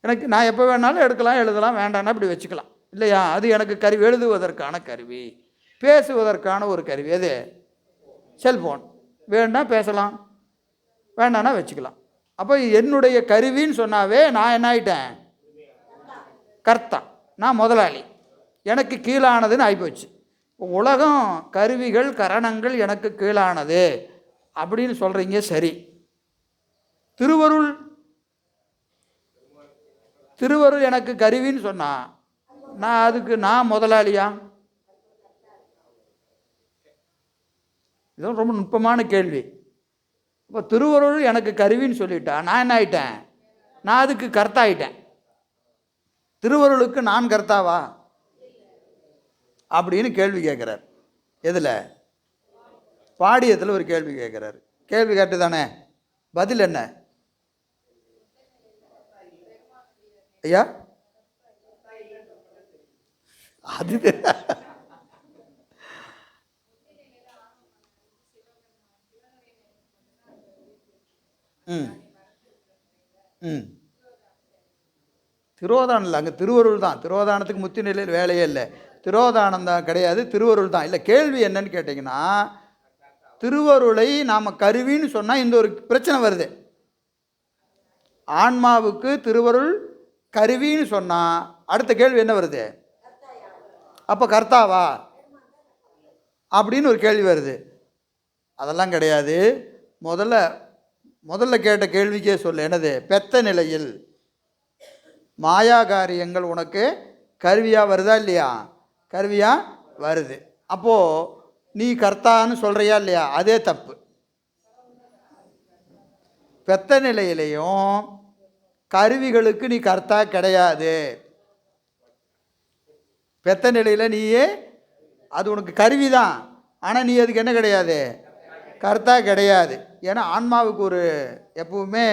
எனக்கு நான் எப்போ வேணாலும் எடுக்கலாம், எழுதலாம், வேண்டாம்னா இப்படி வச்சுக்கலாம் இல்லையா? அது எனக்கு கருவி. எழுதுவதற்கான கருவி. பேசுவதற்கான ஒரு கருவி. எது? செல்ஃபோன். வேண்டாம் பேசலாம், வேண்டாம்னா வச்சுக்கலாம். அப்போ என்னுடைய கருவின்னு சொன்னாவே நான் என்ன ஆகிட்டேன்? கர்த்தா. நான் முதலாளி. எனக்கு கீழானதுன்னு ஆகிப்போச்சு. உலகம் கருவிகள் கரணங்கள் எனக்கு கீழானது அப்படின்னு சொல்கிறீங்க. சரி, திருவருள் திருவருள் எனக்கு கருவின்னு சொன்னால் நான் முதலாளியா? இதுவும் ரொம்ப நுட்பமான கேள்வி. இப்போ திருவருள் எனக்கு கருவின்னு சொல்லிட்டா நான் என்ன ஆகிட்டேன்? நான் அதுக்கு கர்த்தா ஆகிட்டேன். திருவருளுக்கு நான் கர்த்தாவா அப்படின்னு கேள்வி கேட்குறார். எதில்? பாடியத்தில் ஒரு கேள்வி கேட்குறாரு. கேள்வி கேட்டு தானே பதில் என்ன ஐயா? அது திரோதானம் இல்லை, அங்கே திருவருள் தான். திரோதானத்துக்கு முத்தி நிலையில் வேலையே இல்லை. திரோதானம் தான் கிடையாது, திருவருள் தான். இல்லை, கேள்வி என்னன்னு கேட்டிங்கன்னா, திருவருளை நாம் கருவின்னு சொன்னால் இந்த ஒரு பிரச்சனை வருது. ஆன்மாவுக்கு திருவருள் கருவின்னு சொன்னால் அடுத்த கேள்வி என்ன வருது? அப்போ கர்த்தாவா அப்படின்னு ஒரு கேள்வி வருது. அதெல்லாம் கிடையாது. முதல்ல கேட்ட கேள்விக்கே சொல்ல. என்னது? பெத்த நிலையில் மாயா காரியங்கள் உனக்கு கருவியாக வருதா இல்லையா? கருவியாக வருது. அப்போது நீ கர்த்தான்னு சொல்கிறியா இல்லையா? அதே தப்பு. பெத்த நிலையிலையும் கருவிகளுக்கு நீ கர்த்தா கிடையாது. பெத்த நிலையில் நீயே அது உனக்கு கருவி தான், ஆனால் நீ அதுக்கு என்ன கிடையாது? கர்த்தா கிடையாது. ஏன்னா ஆன்மாவுக்கு ஒரு எப்பவுமே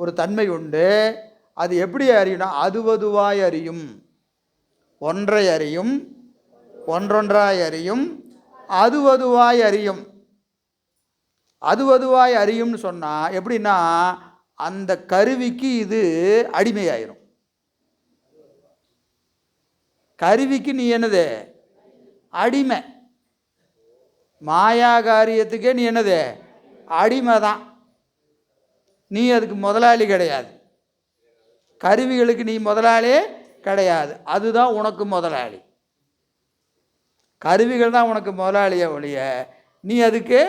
ஒரு தன்மை உண்டு. அது எப்படி அறியும்னா அதுவதுவாய் அறியும், ஒன்றை அறியும், ஒன்றொன்றாய் அறியும், அதுவதுவாய் அறியும். அதுவதுவாய் அறியும்னு சொன்னால் எப்படின்னா அந்த கருவிக்கு இது அடிமையாயிரும். கருவிக்கு நீ என்னது? அடிமை. மாயா காரியத்துக்கே நீ என்னது? அடிமை தான். நீ அதுக்கு முதலாளி கிடையாது. கருவிகளுக்கு நீ முதலாளியே கிடையாது. அதுதான் உனக்கு முதலாளி. கருவிகள் தான் உனக்கு முதலாளியை ஒழிய நீ அதுக்கு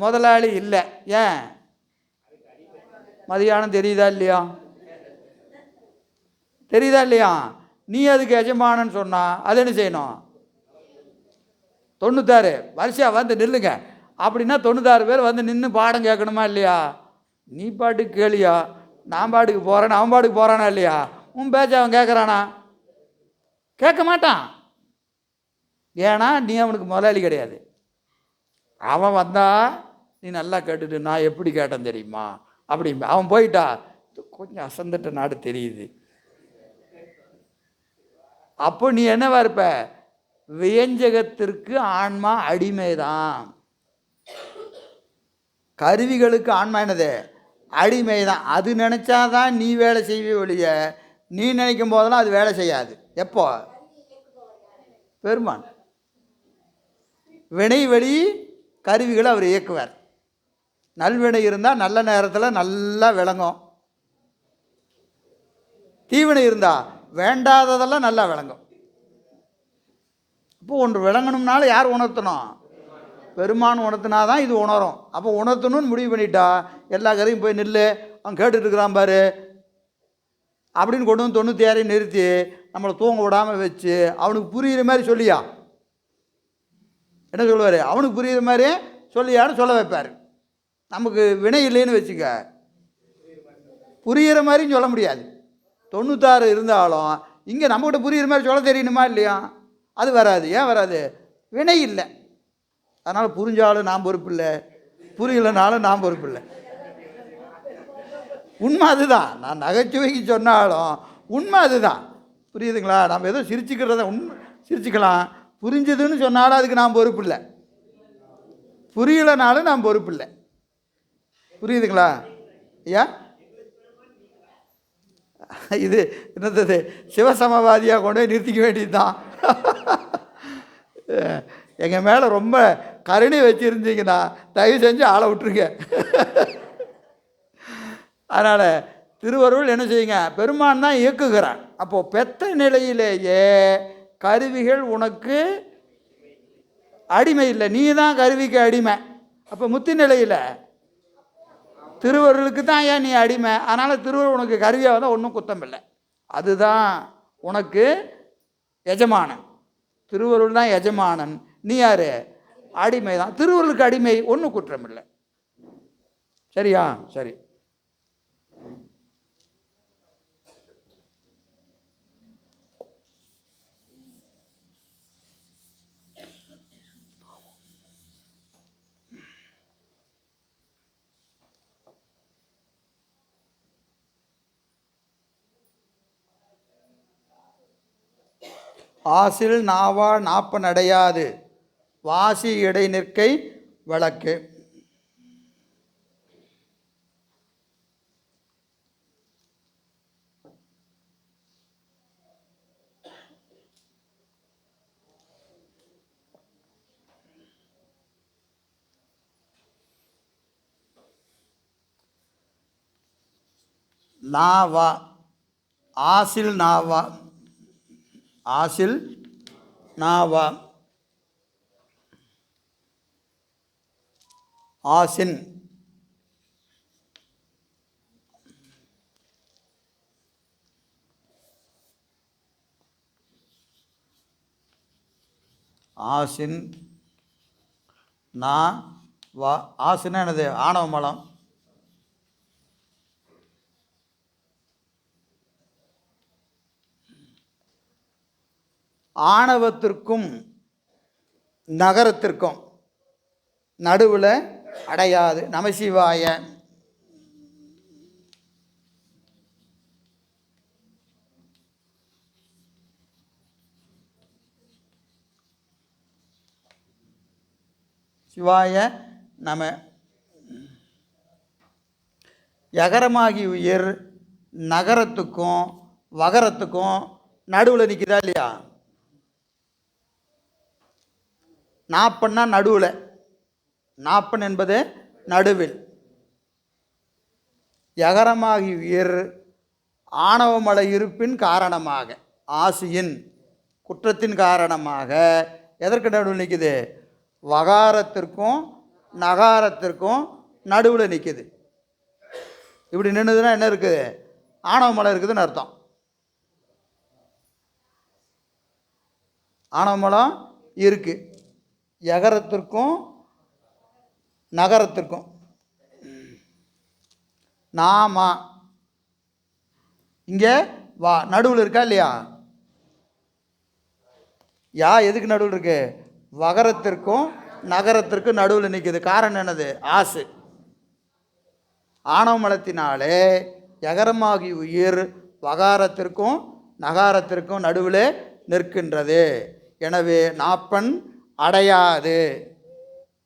முதலாளி இல்லை. ஏன்? மதியானம் தெரியுதா இல்லையா? தெரியுதா இல்லையா? நீ அதுக்கு எஜமானன்னு சொன்னால் அது என்ன செய்யணும்? 96 வரிசையாக வந்து நில்லுங்க அப்படின்னா 96 பேர் வந்து நின்று பாடம் கேட்கணுமா இல்லையா? நீ பாட்டுக்கு கேளியா? நான் பாட்டுக்கு போகிறேன், அவன் பாட்டுக்கு போகிறானா இல்லையா? உன் பேச்ச அவன் கேட்குறானா? கேட்க மாட்டான். ஏன்னா நீ அவனுக்கு முதலாளி கிடையாது. அவன் வந்தா நீ நல்லா கேட்டுட்டு நான் எப்படி கேட்டேன் தெரியுமா அப்படிம்பா. அவன் போயிட்டா கொஞ்சம் அசந்துட்ட நாடு தெரியுது. அப்போ நீ என்னவா இருப்ப? வியஞ்சகத்திற்கு ஆன்மா அடிமைதான். கருவிகளுக்கு ஆன்மா என்னது? அடிமைதான். அது நினைச்சாதான் நீ வேலை செய்வே ஒழிய நீ நினைக்கும் போதெல்லாம் அது வேலை செய்யாது. எப்போ? பெருமான் வினை வழி கருவிகளை அவர் இயக்குவார். நல்வினை இருந்தால் நல்ல நேரத்தில் நல்லா விளங்கும். தீவினை இருந்தால் வேண்டாததெல்லாம் நல்லா விளங்கும். இப்போ ஒன்று விளங்கணும்னாலும் யார் உணர்த்தணும்? பெருமான் உணர்த்தினாதான் இது உணரும். அப்போ உணர்த்தணும்னு முடிவு பண்ணிட்டா எல்லா கதையும் போய் நில்லு, அவன் கேட்டுட்டு இருக்கிறான் பாரு அப்படின்னு கொண்டு வந்து 96 நிறுத்தி நம்மளை தூங்க விடாமல் வச்சு அவனுக்கு புரிகிற மாதிரி சொல்லியா என்ன சொல்லுவார்? அவனுக்கு புரிகிற மாதிரி சொல்லியான்னு சொல்ல வைப்பார். நமக்கு வினை இல்லைன்னு வச்சுக்க புரிகிற மாதிரியும் சொல்ல முடியாது. 96 இருந்தாலும் இங்கே நம்மகிட்ட புரிகிற மாதிரி சொல்ல தெரியணுமா இல்லையா? அது வராது. ஏன் வராது? வினை இல்லை. அதனால் புரிஞ்சாலும் நான் பொறுப்பு இல்லை, புரியலைனாலும் நான் பொறுப்பு இல்லை. உண்மை அதுதான். நான் நகைச்சுவைக்கு சொன்னாலும் உண்மை அதுதான். புரியுதுங்களா? நம்ம ஏதோ சிரிச்சுக்கிறத உண்மை சிரிச்சுக்கலாம். புரிஞ்சுதுன்னு சொன்னாலும் அதுக்கு நான் பொறுப்பு இல்லை, புரியலைனாலும் நான் பொறுப்பு இல்லை. புரியுதுங்களா ஐயா? இது என்னது? சிவசமவாதியாக கொண்டு போய் நிறுத்திக்க வேண்டியது தான். எங்கள் மேலே ரொம்ப கருணை வச்சுருந்தீங்கன்னா தயவு செஞ்சு ஆளை விட்டுருங்க. அதனால் திருவருள் என்ன செய்யுங்க? பெருமான் தான் இயக்குகிறான். அப்போது பெத்த நிலையிலேயே கருவிகள் உனக்கு அடிமை இல்லை, நீ தான் கருவிக்கு அடிமை. அப்போ முத்தி நிலையில் திருவருளுக்கு தான் ஏன் நீ அடிமை. அதனால் திருவருள் உனக்கு கருவியாக தான் ஒன்றும் குத்தம் இல்லை. அதுதான் உனக்கு எஜமானன். திருவருள் தான் எஜமானன், நீ யார்? அடிமை தான். திருவருளுக்கு அடிமை, ஒன்றும் குற்றம் இல்லை. சரியா? சரி. ஆசில் நாவா நாப்ப நடையாது வாசி இடை நிற்கை வழக்கு. நாவா ஆசில் நாவா ஆசில் நாவா ஆசின் ஆசின் நான் வா ஆசுன்னா என்னது? ஆணவ மலம். ஆணவத்திற்கும் நகரத்திற்கும் நடுவில் அடையாது. நமசிவாய. சிவாய நம. யகரமாகி உயிர் நகரத்துக்கும் வகரத்துக்கும் நடுவில் நிற்குதா இல்லையா? நாப்பன்னா நடுவில். நாப்பன் என்பது நடுவில். யகரமாகி உயிர் ஆணவமலை இருப்பின் காரணமாக, ஆசியின் குற்றத்தின் காரணமாக எதற்கு நடுவில் நிற்குது? வகாரத்திற்கும் நகாரத்திற்கும் நடுவில் நிற்குது. இப்படி நின்றுதுன்னா என்ன இருக்குது? ஆணவமலை இருக்குதுன்னு அர்த்தம். ஆணவமலம் இருக்குது. யகரத்திற்கும் நகரத்திற்கும். நாமா இங்கே வா நடுவில் இருக்கா இல்லையா? யா எதுக்கு நடுவில் இருக்கு? வகரத்திற்கும் நகரத்திற்கும் நடுவில் நிற்குது. காரணம் என்னது? ஆசு. ஆணவமலத்தினாலே யகரமாகி உயிர் வகாரத்திற்கும் நகாரத்திற்கும் நடுவில் நிற்கின்றது. எனவே நாப்பன் அடையாது.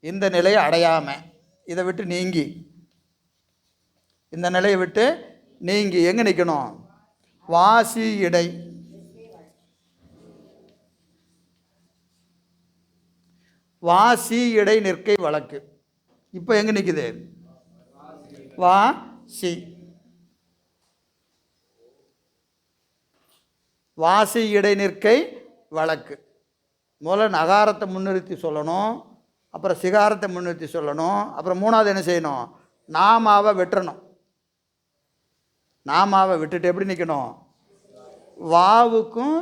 இந்த நிலையை அடையாம இதை விட்டு நீங்கி, இந்த நிலையை விட்டு நீங்கி எங்கே நிற்கணும்? வாசி இடை. வாசி இடை நிற்கை வழக்கு. இப்போ எங்கே நிற்குது? வாசி. வாசி இடை நிற்கை வழக்கு. முதல்ல நகாரத்தை முன்னிறுத்தி சொல்லணும், அப்புறம் சிகாரத்தை முன்னிறுத்தி சொல்லணும், அப்புறம் மூணாவது என்ன செய்யணும்? நாமாவை வெட்டணும். நாமாவை விட்டுட்டு எப்படி நிற்கணும்? வாவுக்கும்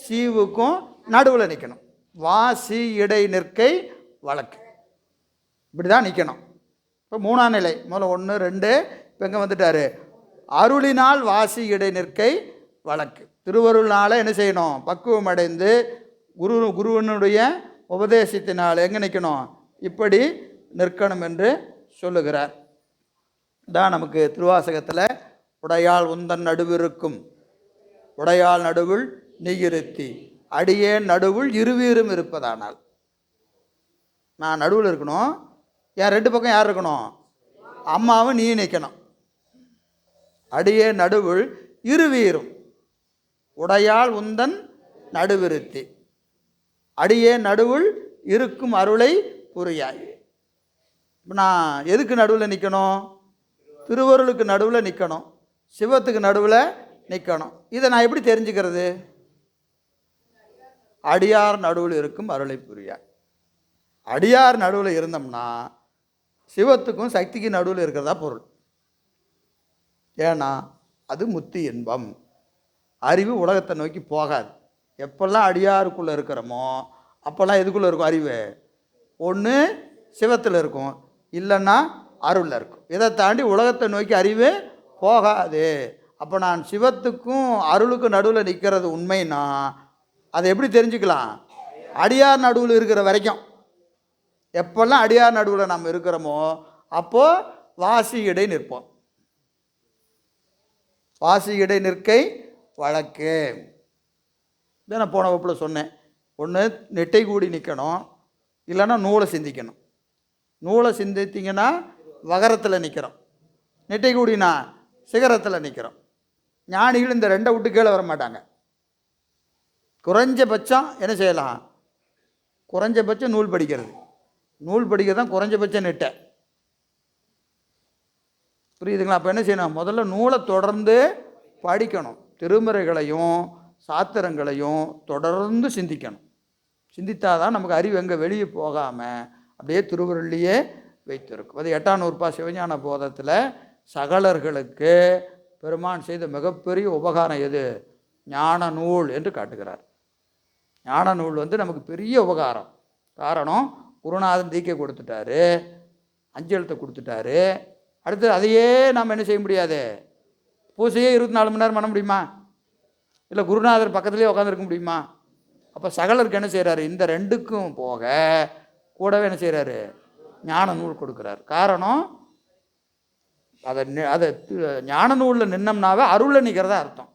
சீவுக்கும் நடுவில் நிற்கணும். வாசி இடை நிற்கை வழக்கு. இப்படி தான் நிற்கணும். இப்போ மூணாம் நிலை. முதல்ல 1 2. இப்போ எங்கே வந்துட்டார்? அருளினால் வாசி இடை நிற்கை வழக்கு. திருவருள்னால் என்ன செய்யணும்? பக்குவம் அடைந்து குருவனுடைய உபதேசத்தினால் எங்கே நிற்கணும்? இப்படி நிற்கணும் என்று சொல்லுகிறார். தான் நமக்கு திருவாசகத்தில் உடையாள் உந்தன் நடுவிருக்கும் உடையாள் நடுவில் நீயிருத்தி அடியேன் நடுவில் இருவீரும் இருப்பதானால். நான் நடுவில் இருக்கணும். என் 2 பக்கம் யார் இருக்கணும்? அம்மாவும் நீ நிற்கணும். அடியே நடுவில் இருவீரும் உடையாள் உந்தன் நடுவிருத்தி அடியே நடுவில் இருக்கும் அருளை புரியாய். இப்போ நான் எதுக்கு நடுவில் நிற்கணும்? திருவருளுக்கு நடுவில் நிற்கணும், சிவத்துக்கு நடுவில் நிற்கணும். இதை நான் எப்படி தெரிஞ்சுக்கிறது? அடியார் நடுவில் இருக்கும் அருளை புரியாய். அடியார் நடுவில் இருந்தோம்னா சிவத்துக்கும் சக்திக்கு நடுவில் இருக்கிறதா பொருள். ஏன்னா அது முத்தி இன்பம். அறிவு உலகத்தை நோக்கி போகாது. எப்பெல்லாம் அடியாருக்குள்ளே இருக்கிறோமோ அப்போல்லாம் எதுக்குள்ளே இருக்கும் அறிவு? ஒன்று சிவத்தில் இருக்கும், இல்லைன்னா அருளில் இருக்கும். இதை தாண்டி உலகத்தை நோக்கி அறிவு போகாது. அப்போ நான் சிவத்துக்கும் அருளுக்கும் நடுவில் நிற்கிறது உண்மைன்னா அதை எப்படி தெரிஞ்சுக்கலாம்? அடியார் நடுவில் இருக்கிற வரைக்கும். எப்பெல்லாம் அடியார் நடுவில் நம்ம இருக்கிறோமோ அப்போது வாசி இடை நிற்போம். வாசி இடை நிற்கை வழக்கு. இதை நான் போன வகுப்பில் சொன்னேன். ஒன்று நெட்டை கூடி நிற்கணும், இல்லைன்னா நூலை சிந்திக்கணும். நூலை சிந்தித்திங்கன்னா வகரத்தில் நிற்கிறோம், நெட்டை கூடினா சிகரத்தில் நிற்கிறோம். ஞானிகள் இந்த 2 விட்டு கீழே வர மாட்டாங்க. குறைஞ்சபட்சம் என்ன செய்யலாம்? குறைஞ்சபட்சம் நூல் படிக்கிறது. நூல் படிக்கிறது தான் குறைஞ்சபட்சம் நெட்டை. புரியுதுங்களா? அப்போ என்ன செய்யணும்? முதல்ல நூலை தொடர்ந்து படிக்கணும். திருமுறைகளையும் சாத்திரங்களையும் தொடர்ந்து சிந்திக்கணும். சிந்தித்தால் தான் நமக்கு அறிவு எங்கே வெளியே போகாமல் அப்படியே திருவருள்ளையே வைத்திருக்கும். அது 8ஆம் நூற்பா சிவஞான போதத்தில் சகலர்களுக்கு பெருமான் செய்த மிகப்பெரிய உபகாரம் எது? ஞான நூல் என்று காட்டுகிறார். ஞான நூல் நமக்கு பெரிய உபகாரம். காரணம், குருநாதன் தீக்கை கொடுத்துட்டாரு, 5 எழுத்தை கொடுத்துட்டாரு. அடுத்து அதையே நாம் என்ன செய்ய முடியாது, பூசையே 24 மணி நேரம் பண்ண முடியுமா? இல்லை குருநாதர் பக்கத்துலேயே உட்காந்துருக்க முடியுமா? அப்போ சகலருக்கு என்ன செய்கிறாரு, இந்த 2க்கும் போக கூடவே என்ன செய்கிறாரு, ஞான நூல் கொடுக்குறாரு. காரணம் அதை ஞான நூலில் நின்னம்னாவே அருளில் நிற்கிறதா அர்த்தம்.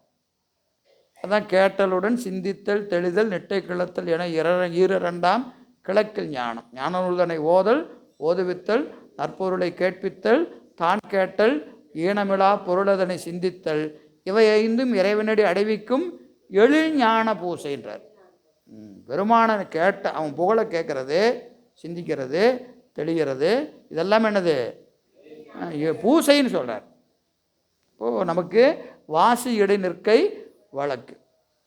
அதான் கேட்டலுடன் சிந்தித்தல் தெளிதல் நெட்டை கிளத்தல் என 2 கிழக்கில் ஞானம். ஞான நூல்தனை ஓதல் ஓதுவித்தல் நற்பொருளை கேட்பித்தல் தான் கேட்டல் ஈனமிழா பொருளதனை சிந்தித்தல் இவை 5 இறைவனடி அடைவிக்கும் எழில் ஞான பூசைன்றார். பெருமான கேட்ட அவன் புகழை கேட்கறது, சிந்திக்கிறது, தெளிகிறது, இதெல்லாம் என்னது பூசைன்னு சொல்கிறார். இப்போது நமக்கு வாசி இடை நிற்கை வழக்கு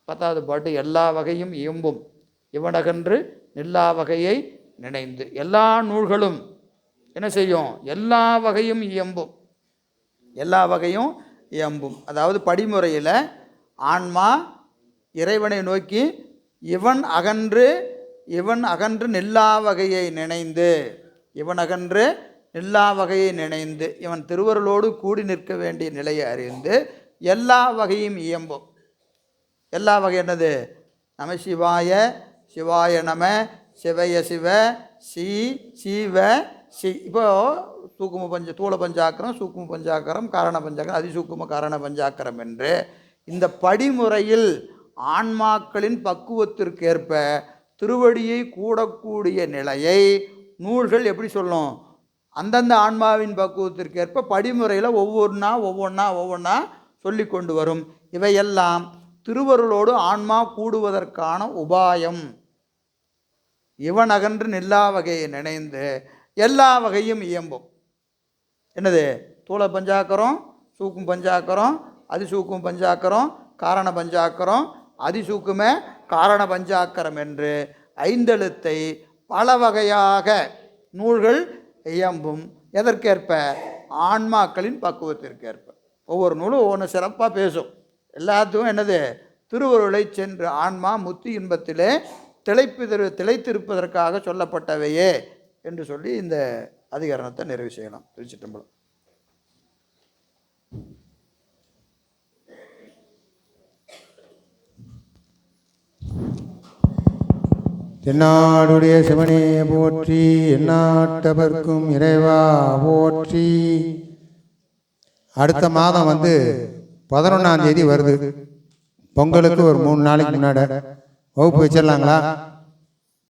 10வது பாட்டு. எல்லா வகையும் இயம்பும் இவனகன்று நில்லா வகையை நினைந்து. எல்லா நூல்களும் என்ன செய்யும், எல்லா வகையும் இயம்பும், எல்லா வகையும் இயம்பும். அதாவது படிமுறையில் ஆன்மா இறைவனை நோக்கி இவன் அகன்று நில்லா வகையை நினைந்து, இவன் அகன்று நில்லா வகையை நினைந்து இவன் திருவருளோடு கூடி நிற்க வேண்டிய நிலையை அறிந்து எல்லா வகையும் இயம்பும். எல்லா வகை என்னது, நம சிவாய சிவாய நம சிவய சிவ சி சீவ சி. இப்போது தூல பஞ்சாக்கரம், சூக்கும பஞ்சாக்கரம், காரண பஞ்சாக்கரம், அதிசூக்கும காரண பஞ்சாக்கரம் என்று இந்த படிமுறையில் ஆன்மாக்களின் பக்குவத்திற்கேற்ப திருவடியை கூடக்கூடிய நிலையை நூல்கள் எப்படி சொல்லும், அந்தந்த ஆன்மாவின் பக்குவத்திற்கேற்ப படிமுறையில் ஒவ்வொன்றா சொல்லி கொண்டு வரும். இவையெல்லாம் திருவருளோடு ஆன்மா கூடுவதற்கான உபாயம். இவன் அகன்று நில்லா வகையை நினைந்து எல்லா வகையும் இயம்பும். என்னது, தூள பஞ்சாக்கரம், சூக்கும் பஞ்சாக்கரம், அதிசூக்கும் பஞ்சாக்கரம், காரண பஞ்சாக்கரம், அதிசூக்கும காரண பஞ்சாக்கரம் என்று 5 எழுத்தை பல வகையாக நூல்கள் இயம்பும். எதற்கேற்ப, ஆன்மாக்களின் பக்குவத்திற்கேற்ப. ஒவ்வொரு நூலும் ஒவ்வொன்று சிறப்பாக பேசும். எல்லாத்துக்கும் என்னது, திருவருளை சென்று ஆன்மா முத்தி இன்பத்திலே திளைத்திருப்பதற்காக சொல்லப்பட்டவையே என்று சொல்லி இந்த அதிகரணத்தை நிறைவு செய்யலாம். திருச்சிற்றம்பலம். தென்னாடுடைய சிவனே போற்றி, எந்நாட்டவர்க்கும் இறைவா போற்றி. அடுத்த மாதம் 11ஆம் தேதி வருது. பொங்கலுக்கு ஒரு 3 நாளைக்கு முன்னாடி வகுப்பு வச்சிடலாங்களா?